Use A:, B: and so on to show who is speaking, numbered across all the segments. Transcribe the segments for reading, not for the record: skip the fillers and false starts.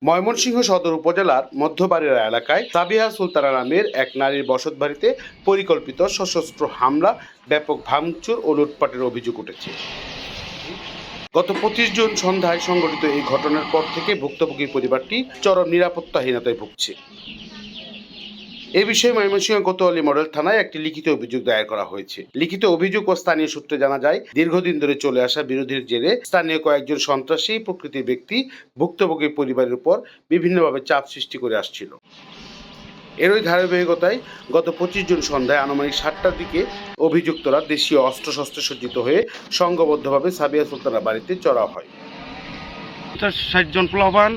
A: ময়মনসিংহ সদর উপজেলার মধ্যবাড়িয়া এলাকায় সাবিহা সুলতানা নামের এক নারীর বসতবাড়িতে পরিকল্পিত সশস্ত্র হামলা, ব্যাপক ভাঙচুর ও লুটপাটের অভিযোগ উঠেছে। গত 25 জুন সন্ধ্যায় সংঘটিত এই ঘটনার পর থেকে ভুক্তভোগী পরিবারটি চরম নিরাপত্তাহীনতায় ভুগছে। এ বিষয়ে ময়মনসিংহ কোতোয়ালি মডেল থানায় একটি লিখিত অভিযোগ দায়ের করা হয়েছে। লিখিত অভিযোগ ও স্থানীয় সূত্রে জানা যায়, দীর্ঘদিন ধরে চলে আসা বিরোধীর জেরে স্থানীয় কয়েকজন সন্ত্রাসী প্রকৃতির ব্যক্তি ভুক্তভোগী পরিবারের উপর বিভিন্নভাবে চাপ সৃষ্টি করে আসছিল। এরই ধারাবাহিকতায় গত 25 জুন সন্ধ্যায় আনুমানিক 7টার দিকে অভিযুক্তরা দেশীয় অস্ত্রশস্ত্রে সজ্জিত হয়ে সংঘবদ্ধভাবে সাবিহা সুলতানার বাড়িতে চড়াও হয়।
B: 60 জন পোলাপান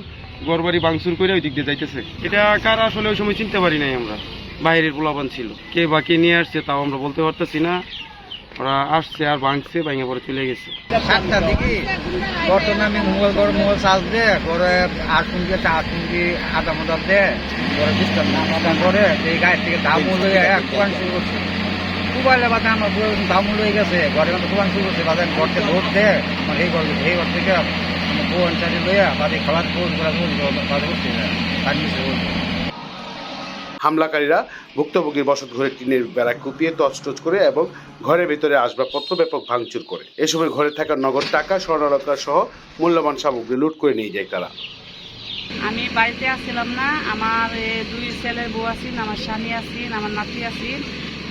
B: গড়বাড়ি ভাঙচুর করে ওই দিক দিয়ে যাইতেছে। এটা কারা আসলে ওই সময় চিনতে পারি নাই আমরা। বাইরের পোলাপান ছিল, কে বা কে নিয়ে আসছে তাও আমরা বলতে পারতেছি না। ওরা আসছে আর ভাঙছে, ভাঙে পরে চলে গেছে।
C: 7টার দিকে ঘটনা আমি মোবাইল চার্জ দিয়ে করে আদা মোদার দিয়ে করে ডিস্টার্ব না করে এই গায়ের থেকে দামও লয়ে কোরআন শুরু করছে। মোবাইলে বাদে আমার দামও লয়ে গেছে, ঘরে মতো কোরআন শুরু করছে। বাদে ঘরতে ভোট দেয় আমার এই ঘর থেকে বোন চালি লইয়া বাদে খাবার ফোন করা বাদে করছে তার নিচে
A: হামলাকারীরা ভুক্তভোগীর বসত ঘরে টিনের বেড়া কুপিয়ে তছনছ করে এবং ঘরের ভিতরে আসবাবপত্র ব্যাপক ভাঙচুর করে। এ সময় ঘরে থাকা নগদ টাকা, স্বর্ণালঙ্কার সহ মূল্যবান সামগ্রী লুট করে নিয়ে যায় তারা।
D: আমি বাড়িতে আসছিলাম না, আমার 2 ছেলের বউ আছেন, আমার স্বামী আছেন, আমার নাতি আছেন।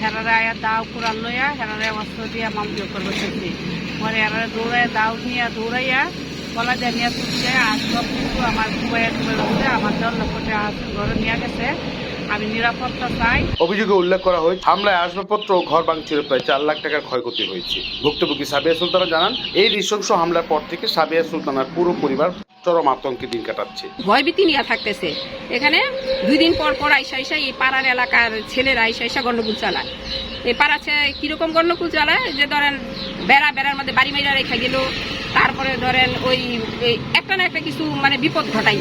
D: হেরারে আয়া দাও কুড়াল লইয়া হেরারে অস্ত্র দিয়ে মামলা করবে সেটি পরে হেরারে দৌড়াইয়া দাও নিয়ে দৌড়াইয়া গলা দিয়ে নিয়ে তুলছে। আর সব কিছু আমার খুবাইয়া তুলে রয়েছে, আমার জল লোকটে আছে ঘরে নিয়ে গেছে। আমি নিরাপত্তা চাই।
A: অভিযোগে উল্লেখ করা হয়, হামলায় আসবাবপত্র ও ঘর ভাঙচুরে প্রায় 4 লাখ টাকার ক্ষয়ক্ষতি হয়েছে। ভুক্তভোগী সাবিহা সুলতানা জানান, এই নৃশংস হামলার পর থেকে সাবিহা সুলতানার পুরো পরিবার চরম আতঙ্কে দিন কাটাচ্ছে।
E: ভয়ভীতি নিয়ে থাকতেছে। এখানে 2 দিন পর পর আইসা এই পাড়ার এলাকার ছেলেরা আইসা গন্ডগোল চালায়। এই পাড়াতে কিরকম গন্ডগোল চালায় যে ধরেন বেড়ার মধ্যে বাড়ি মাইরা রেখা গেল, তারপরে ধরেন ওই একটা না একটা কিছু মানে বিপদ ঘটাই।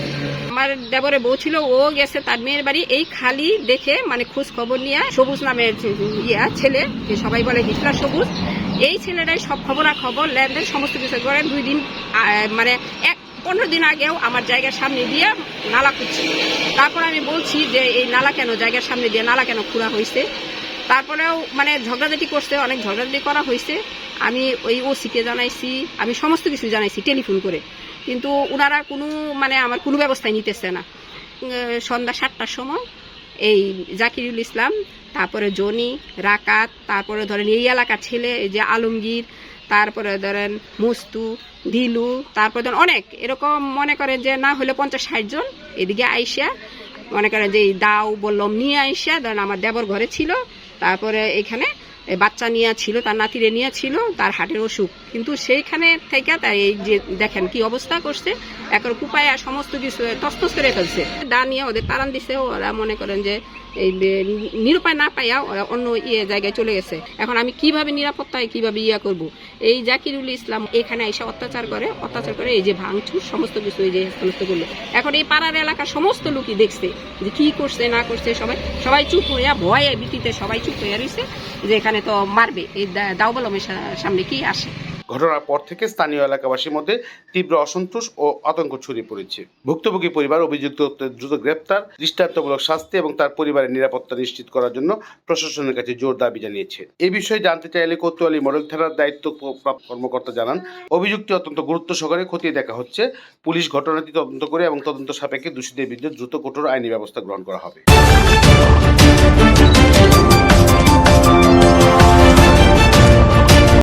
E: আমার দেবরে বউ ছিল, ও গেছে তার মেয়ের বাড়ি, এই খালি দেখে মানে খোঁজ খবর নিয়ে সবুজ নামের ছেলে, সবাই বলে হিটলার সবুজ, এই ছেলেটাই সব খবর লেনদেন সমস্ত কিছু করেন। 2 দিন মানে 15 দিন আগেও আমার জায়গার সামনে দিয়ে নালা খুঁজছে। তারপর আমি বলছি যে এই নালা কেন, জায়গার সামনে দিয়ে নালা কেন খোঁড়া হয়েছে। তারপরেও মানে ঝগড়াঝাটি করছে, অনেক ঝগড়াঝাটি করা হয়েছে। আমি ওই ওসিকে জানাইছি, আমি সমস্ত কিছু জানাইছি টেলিফোন করে, কিন্তু ওনারা কোনো মানে আমার কোনো ব্যবস্থাই নিতেছে না। সন্ধ্যা 7টার সময় এই জাকিরুল ইসলাম, তারপরে জনি, রাকাত, তারপরে ধরেন এই এলাকার ছেলে এই যে আলমগীর, তারপরে ধরেন মুস্তু, ঢিলু, তারপরে ধরেন অনেক এরকম মনে করেন যে না হলে 50-60 জন এদিকে আইসা মনে করেন যে দাও বললাম নিয়ে আইসা ধরেন আমার দেবর ঘরে ছিল। তারপরে এখানে বাচ্চা নিয়ে ছিল, তার নাতিরে নিয়ে ছিল, তার হার্টের অসুখ, কিন্তু সেইখানে থেকে তাই এই যে দেখেন কি অবস্থা করছে, এখন কুপায়া সমস্ত কিছু তস্তস করে ফেলছে। দা নিয়ে ওদের তাড়ান দিছে। ওরা মনে করেন যে এই নিরুপায় না পাইয়া ওরা অন্য জায়গায় চলে গেছে। এখন আমি কিভাবে নিরাপত্তায় কিভাবে করব। এই জাকিরুল ইসলাম এখানে এসে অত্যাচার করে এই যে ভাঙচুর সমস্ত কিছু এই যে সমস্ত করলো। এখন এই পাড়ার এলাকার সমস্ত লোকই দেখছে যে কি করছে না করছে, সবাই চুপ হইয়া ভয়ে ভীতিতে সবাই চুপ হইয়া রয়েছে যে এখানে তো মারবে, এই দাও বলমের সামনে কি আসে।
A: ঘটনার পর থেকে স্থানীয় এলাকাবাসীর মধ্যে তীব্র অসন্তোষ ও আতঙ্ক ছড়িয়ে পড়েছে। ভুক্তভোগী পরিবার অভিযুক্তদের দ্রুত গ্রেপ্তার, দৃষ্টান্তমূলক শাস্তি এবং তার পরিবারের নিরাপত্তা নিশ্চিত করার জন্য প্রশাসনের কাছে জোর দাবি জানিয়েছে। এই বিষয়ে জানতে চাইলে কোতোয়ালি মডেল থানার দায়িত্বপ্রাপ্ত কর্মকর্তা জানান, অভিযুক্তি অত্যন্ত গুরুত্ব সহকারে খতিয়ে দেখা হচ্ছে। পুলিশ ঘটনাটি তদন্ত করে এবং তদন্ত সাপেক্ষে দোষীদের বিরুদ্ধে দ্রুত কঠোর আইনি ব্যবস্থা গ্রহণ করা হবে।